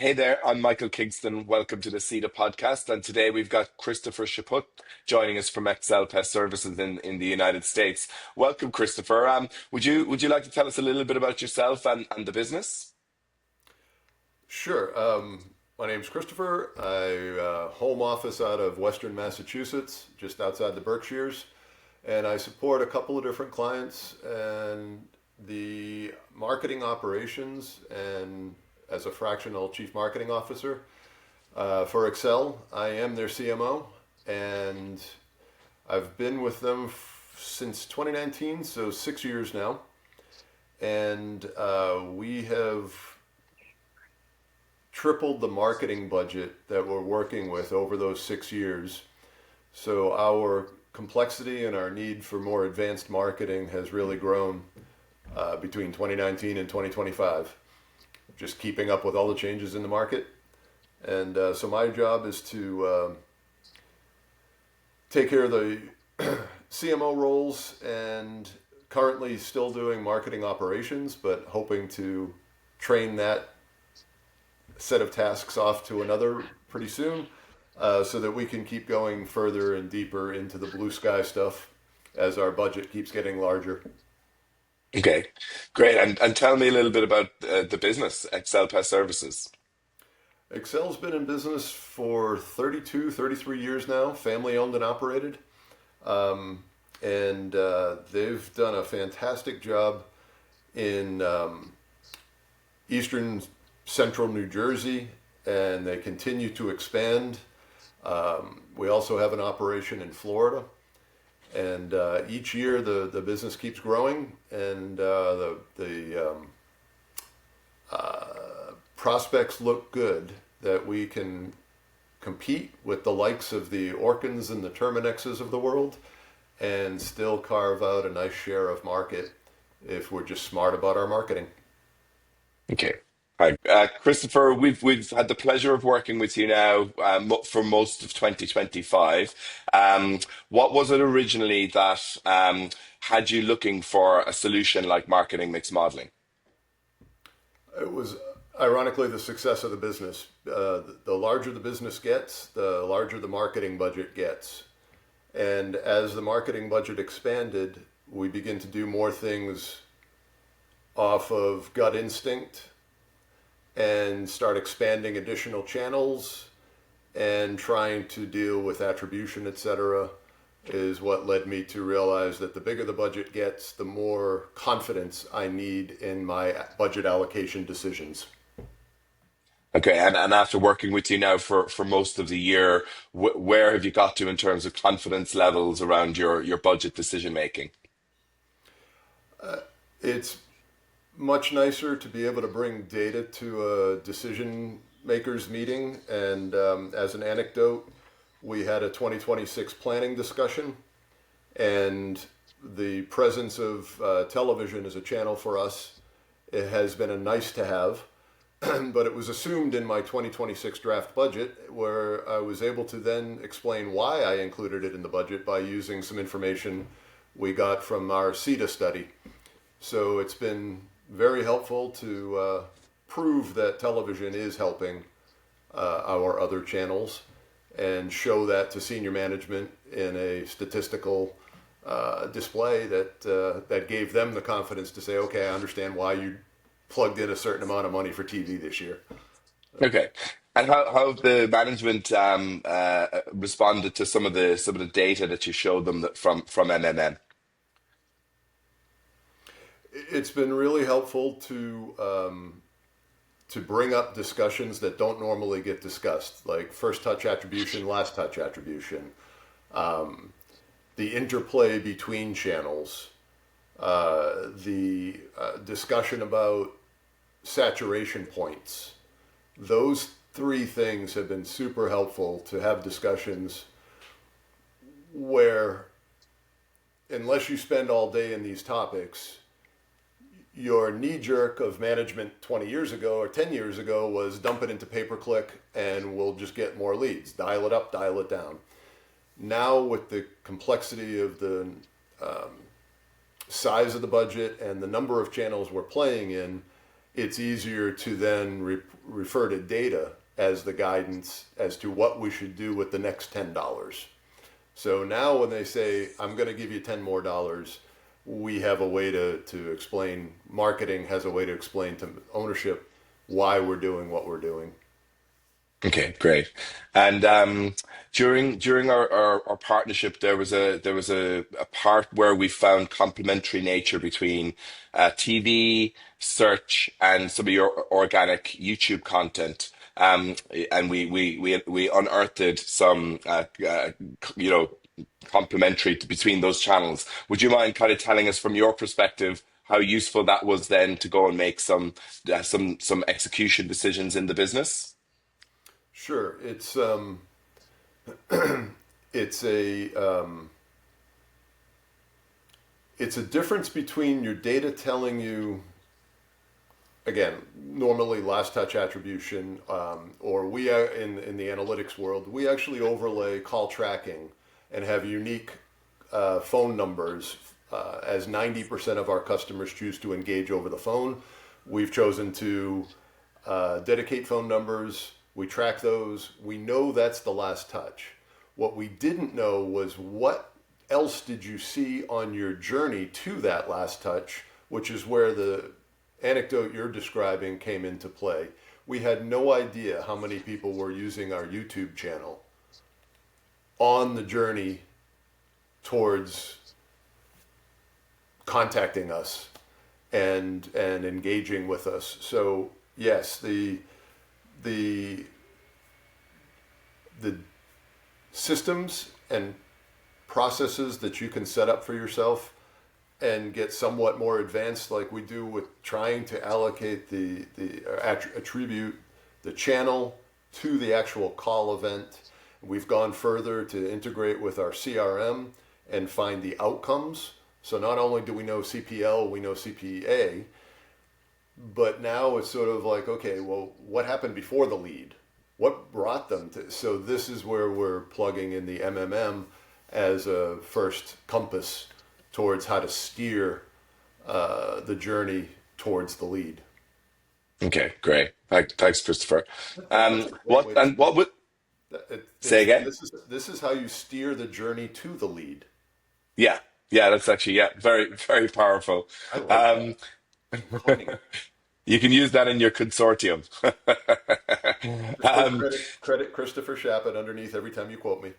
Hey there, I'm Michael Kingston. Welcome to the Seeda podcast. And today we've got Christopher Chaput joining us from Excel Pest Services in the United States. Welcome, Christopher. Would you like to tell us a little bit about yourself and the business? Sure. My name's Christopher. I home office out of Western Massachusetts, just outside the Berkshires, and I support a couple of different clients and the marketing operations and as a fractional chief marketing officer for Excel. I am their CMO, and I've been with them since 2019, so 6 years now, and we have tripled the marketing budget that we're working with over those 6 years. So our complexity and our need for more advanced marketing has really grown between 2019 and 2025, just keeping up with all the changes in the market. And so my job is to take care of the CMO roles and currently still doing marketing operations, but hoping to train that set of tasks off to another pretty soon, so that we can keep going further and deeper into the blue sky stuff as our budget keeps getting larger. Okay, great. And tell me a little bit about the business, Excel Pest Services. Excel's been in business for 32, 33 years now, family owned and operated. And they've done a fantastic job in eastern central New Jersey, and they continue to expand. We also have an operation in Florida, and each year the business keeps growing, and the prospects look good that we can compete with the likes of the Orkins and the Terminexes of the world and still carve out a nice share of market if we're just smart about our marketing. Okay. Hi, Christopher. We've had the pleasure of working with you now for most of 2025. What was it originally that had you looking for a solution like marketing mix modeling? It was ironically the success of the business. The larger the business gets, the larger the marketing budget gets. And as the marketing budget expanded, we begin to do more things off of gut instinct and start expanding additional channels and trying to deal with attribution, etc., is what led me to realize that the bigger the budget gets, the more confidence I need in my budget allocation decisions. Okay, and after working with you now for most of the year, where have you got to in terms of confidence levels around your budget decision making? It's much nicer to be able to bring data to a decision makers meeting. And as an anecdote, we had a 2026 planning discussion, and the presence of television as a channel for us, it has been a nice to have. But it was assumed in my 2026 draft budget, where I was able to then explain why I included it in the budget by using some information we got from our Seeda study. So it's been very helpful to prove that television is helping our other channels and show that to senior management in a statistical display that gave them the confidence to say, okay, I understand why you plugged in a certain amount of money for TV this year. Okay. And how have the management responded to some of the data that you showed them from MMM? It's been really helpful to bring up discussions that don't normally get discussed, like first touch attribution, last touch attribution, the interplay between channels, the discussion about saturation points. Those three things have been super helpful to have discussions where, unless you spend all day in these topics, your knee jerk of management 20 years ago or 10 years ago was dump it into pay per click and we'll just get more leads. Dial it up, dial it down. Now, with the complexity of the size of the budget and the number of channels we're playing in, it's easier to then refer to data as the guidance as to what we should do with the next $10. So now when they say, I'm going to give you 10 more dollars, we have a way to explain, marketing has a way to explain to ownership why we're doing what we're doing. Okay, great. And during our partnership, there was a part where we found complementary nature between TV, search, and some of your organic YouTube content. And we unearthed some complementary between those channels. Would you mind kind of telling us from your perspective how useful that was then to go and make some execution decisions in the business? Sure, it's a it's a difference between your data telling you, again, normally last touch attribution, or we are in the analytics world, we actually overlay call tracking and have unique phone numbers, as 90% of our customers choose to engage over the phone. We've chosen to dedicate phone numbers. We track those. We know that's the last touch. What we didn't know was what else did you see on your journey to that last touch, which is where the anecdote you're describing came into play. We had no idea how many people were using our YouTube channel on the journey towards contacting us and engaging with us. So yes, the the systems and processes that you can set up for yourself and get somewhat more advanced, like we do with trying to allocate attribute the channel to the actual call event. We've gone further to integrate with our CRM and find the outcomes. So not only do we know CPL, we know CPA, but now it's sort of like, okay, well, what happened before the lead? What brought them to? So this is where we're plugging in the MMM as a first compass towards how to steer the journey towards the lead. Okay, great. Thanks, Christopher. That's a great way to say What it. would say again? This is how you steer the journey to the lead. Yeah, yeah, that's actually yeah, very very powerful. I like that. Um, Cunning. you can use that in your consortium. Just put um, credit Christopher Shapett underneath every time you quote me.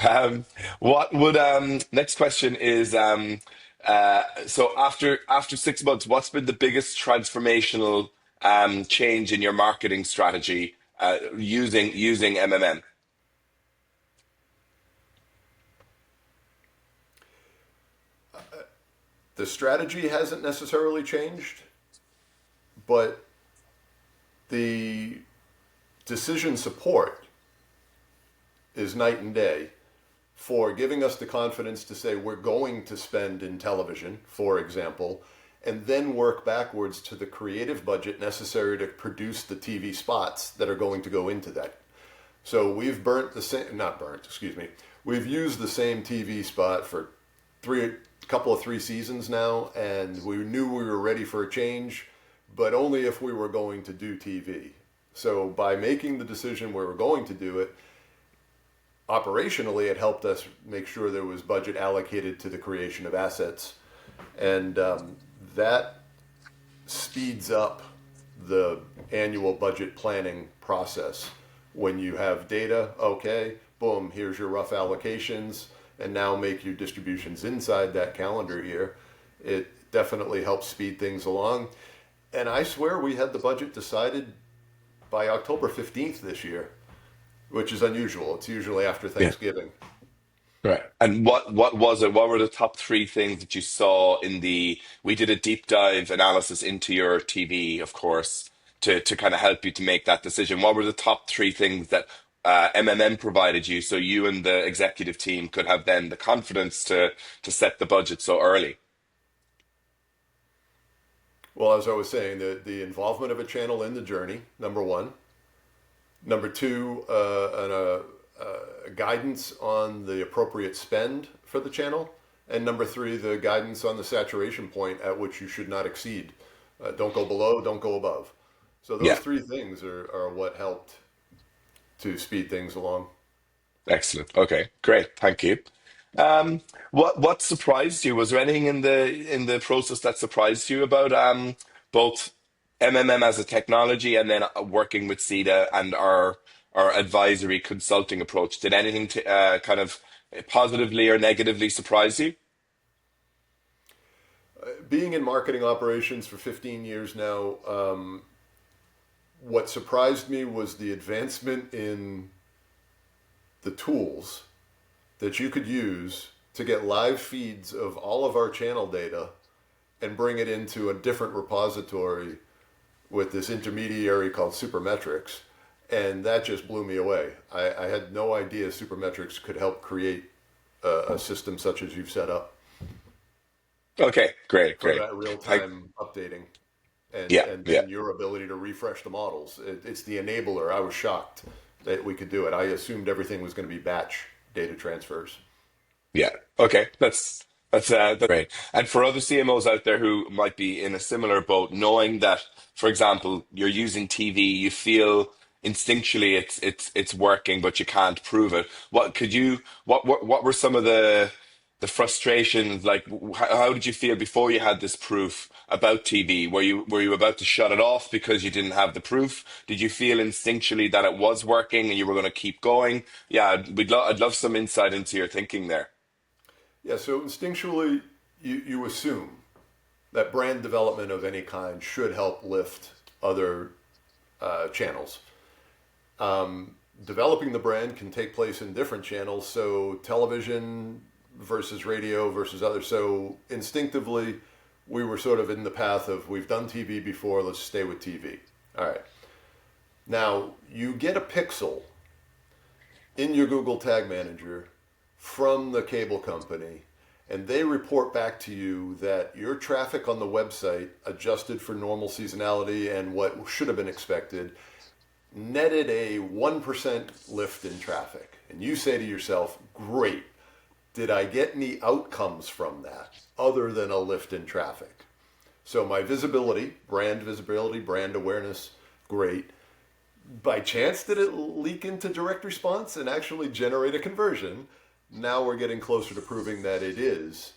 um, what would next question is so after 6 months, what's been the biggest transformational change in your marketing strategy using MMM? The strategy hasn't necessarily changed, but the decision support is night and day for giving us the confidence to say we're going to spend in television, for example, and then work backwards to the creative budget necessary to produce the TV spots that are going to go into that. So we've not burnt, excuse me. We've used the same TV spot for couple of 3 seasons now, and we knew we were ready for a change, but only if we were going to do TV. So by making the decision we were going to do it, operationally, it helped us make sure there was budget allocated to the creation of assets, and that speeds up the annual budget planning process. When you have data, okay, boom, here's your rough allocations, and now make your distributions inside that calendar year. It definitely helps speed things along. And I swear we had the budget decided by October 15th this year, which is unusual. It's usually after Yeah. Thanksgiving. Right. And what was it? What were the top three things that you saw in the? We did a deep dive analysis into your TV, of course, to kind of help you to make that decision. What were the top three things that MMM provided you, so you and the executive team could have then the confidence to set the budget so early? Well, as I was saying, the involvement of a channel in the journey, number one. Number two, guidance on the appropriate spend for the channel. And number three, the guidance on the saturation point at which you should not exceed. Don't go below, don't go above. So those Yeah. three things are what helped to speed things along. Excellent. Okay, great. Thank you. Um, what surprised you? Was there anything in the process that surprised you about both MMM as a technology and then working with Seeda and our advisory consulting approach? Did anything to, kind of positively or negatively surprise you? Being in marketing operations for 15 years now, what surprised me was the advancement in the tools that you could use to get live feeds of all of our channel data and bring it into a different repository with this intermediary called Supermetrics. And that just blew me away. I had no idea Supermetrics could help create a system such as you've set up Okay, great, for great. that real Thank, time updating and, yeah, and yeah. then your ability to refresh the models. It's the enabler. I was shocked that we could do it. I assumed everything was going to be batch data transfers. Yeah. Okay. That's great. And for other CMOs out there who might be in a similar boat, knowing that, for example, you're using TV, you feel instinctually it's working, but you can't prove it. What could you? What were some of the frustrations? Like, how did you feel before you had this proof about TV? Were you about to shut it off because you didn't have the proof? Did you feel instinctually that it was working and you were going to keep going? Yeah, I'd love some insight into your thinking there. Yeah, so instinctually, you assume that brand development of any kind should help lift other channels. Developing the brand can take place in different channels, so television versus radio versus others. So instinctively, we were sort of in the path of we've done TV before, let's stay with TV. All right. Now, you get a pixel in your Google Tag Manager from the cable company, and they report back to you that your traffic on the website, adjusted for normal seasonality and what should have been expected, netted a 1% lift in traffic. And you say to yourself, great, did I get any outcomes from that other than a lift in traffic? So my visibility, brand awareness, great. By chance, did it leak into direct response and actually generate a conversion? Now we're getting closer to proving that it is,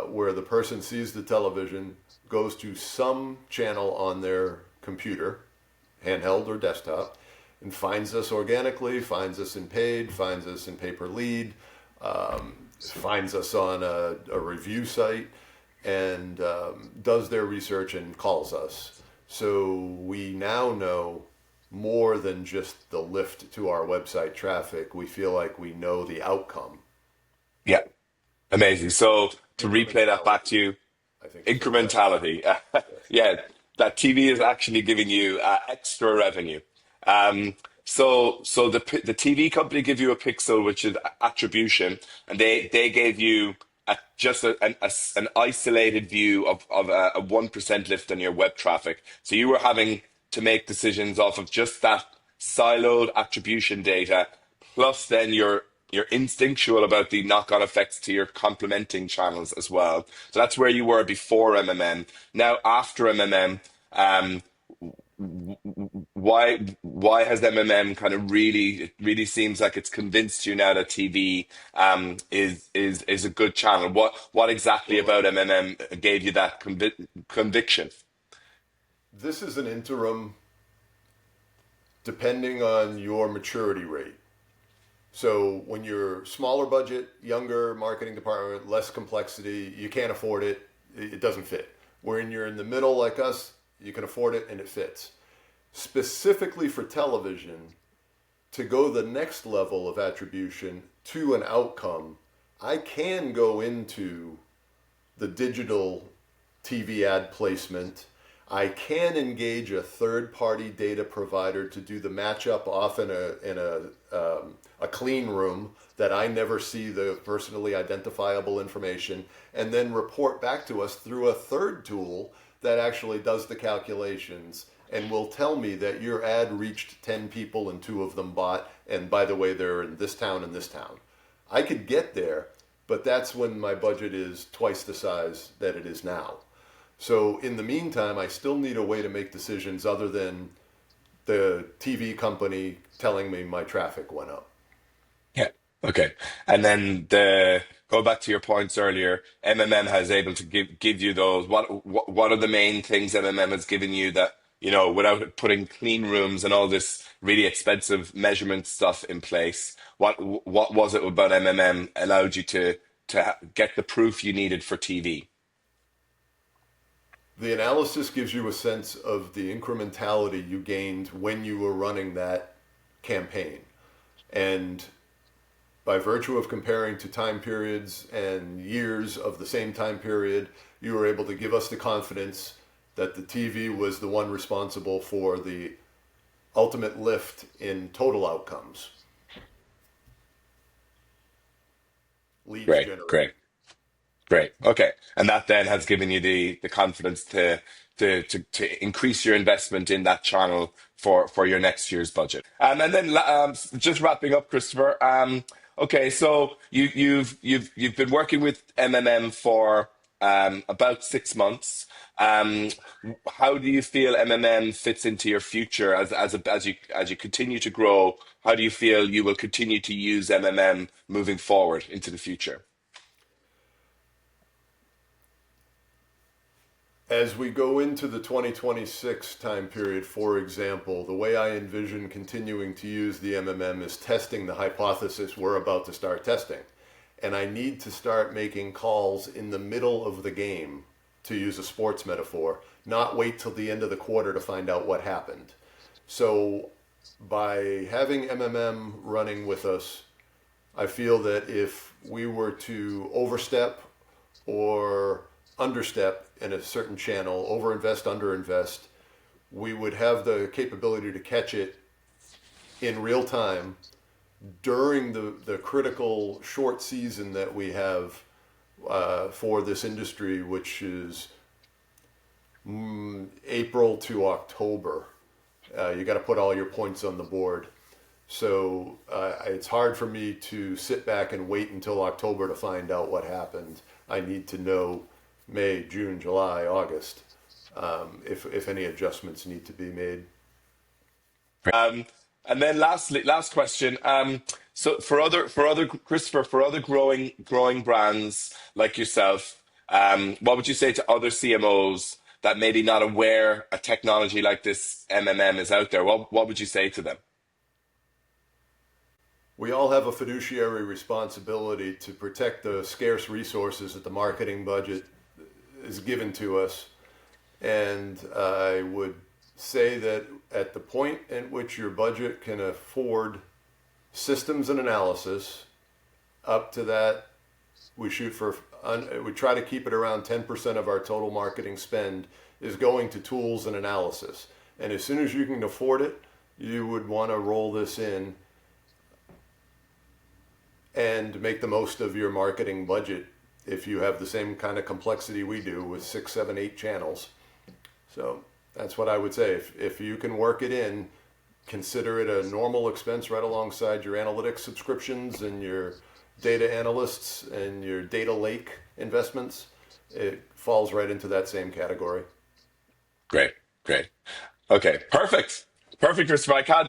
where the person sees the television, goes to some channel on their computer, handheld or desktop, and finds us organically, finds us in paid, finds us in pay per lead, finds us on a review site, and does their research and calls us. So we now know more than just the lift to our website traffic. We feel like we know the outcome. Yeah. Amazing. So to replay that back Incrementality, to you, I think, is a better word. incrementality. Yes. Yeah, that TV is actually giving you extra revenue. Um, so the TV company give you a pixel, which is attribution, and they gave you just an isolated view of a 1% lift on your web traffic. So you were having to make decisions off of just that siloed attribution data, plus then you're instinctual about the knock-on effects to your complementing channels as well. So that's where you were before MMM. Now after MMM, um, why has MMM kind of really it really seems like it's convinced you now that TV is a good channel? What exactly Well, about MMM gave you that conviction? this is an interim depending on your maturity rate. So when you're smaller budget, younger marketing department, less complexity, you can't afford it, it doesn't fit. When you're in the middle like us, you can afford it and it fits. Specifically for television, to go the next level of attribution to an outcome, I can go into the digital TV ad placement. I can engage a third-party data provider to do the matchup off in a clean room that I never see the personally identifiable information, and then report back to us through a third tool that actually does the calculations and will tell me that your ad reached 10 people and two of them bought, and by the way, they're in this town and this town. I could get there, but that's when my budget is twice the size that it is now. So in the meantime, I still need a way to make decisions other than the TV company telling me my traffic went up. Yeah. Okay. And then the go back to your points earlier. MMM has able to give you those. What are the main things MMM has given you that, without putting clean rooms and all this really expensive measurement stuff in place? What was it about MMM allowed you to get the proof you needed for TV? The analysis gives you a sense of the incrementality you gained when you were running that campaign. And by virtue of comparing to time periods and years of the same time period, you were able to give us the confidence that the TV was the one responsible for the ultimate lift in total outcomes, leads Great, generated. great. Great. Okay. And that then has given you the confidence to increase your investment in that channel for your next year's budget. And then just wrapping up, Christopher. Okay, so you've been working with MMM for about 6 months. Um, how do you feel MMM fits into your future as you continue to grow? How do you feel you will continue to use MMM moving forward into the future? As we go into the 2026 time period, for example, the way I envision continuing to use the MMM is testing the hypothesis we're about to start testing. And I need to start making calls in the middle of the game, to use a sports metaphor, not wait till the end of the quarter to find out what happened. So by having MMM running with us, I feel that if we were to overstep or understep in a certain channel, overinvest, underinvest, we would have the capability to catch it in real time during the critical short season that we have for this industry, which is April to October. You got to put all your points on the board. So it's hard for me to sit back and wait until October to find out what happened. I need to know May, June, July, August, if any adjustments need to be made. Um, and then last question. So for other Christopher, for other growing brands like yourself, what would you say to other CMOs that maybe not aware a technology like this MMM is out there? What would you say to them? We all have a fiduciary responsibility to protect the scarce resources that the marketing budget is given to us. And I would say that at the point at which your budget can afford systems and analysis, up to that, we shoot for, we try to keep it around 10% of our total marketing spend is going to tools and analysis. And as soon as you can afford it, you would want to roll this in and make the most of your marketing budget if you have the same kind of complexity we do with 6, 7, 8 channels. So that's what I would say. If you can work it in, consider it a normal expense right alongside your analytics subscriptions and your data analysts and your data lake investments. It falls right into that same category. Great, great. Okay, perfect, perfect, Christopher. I can't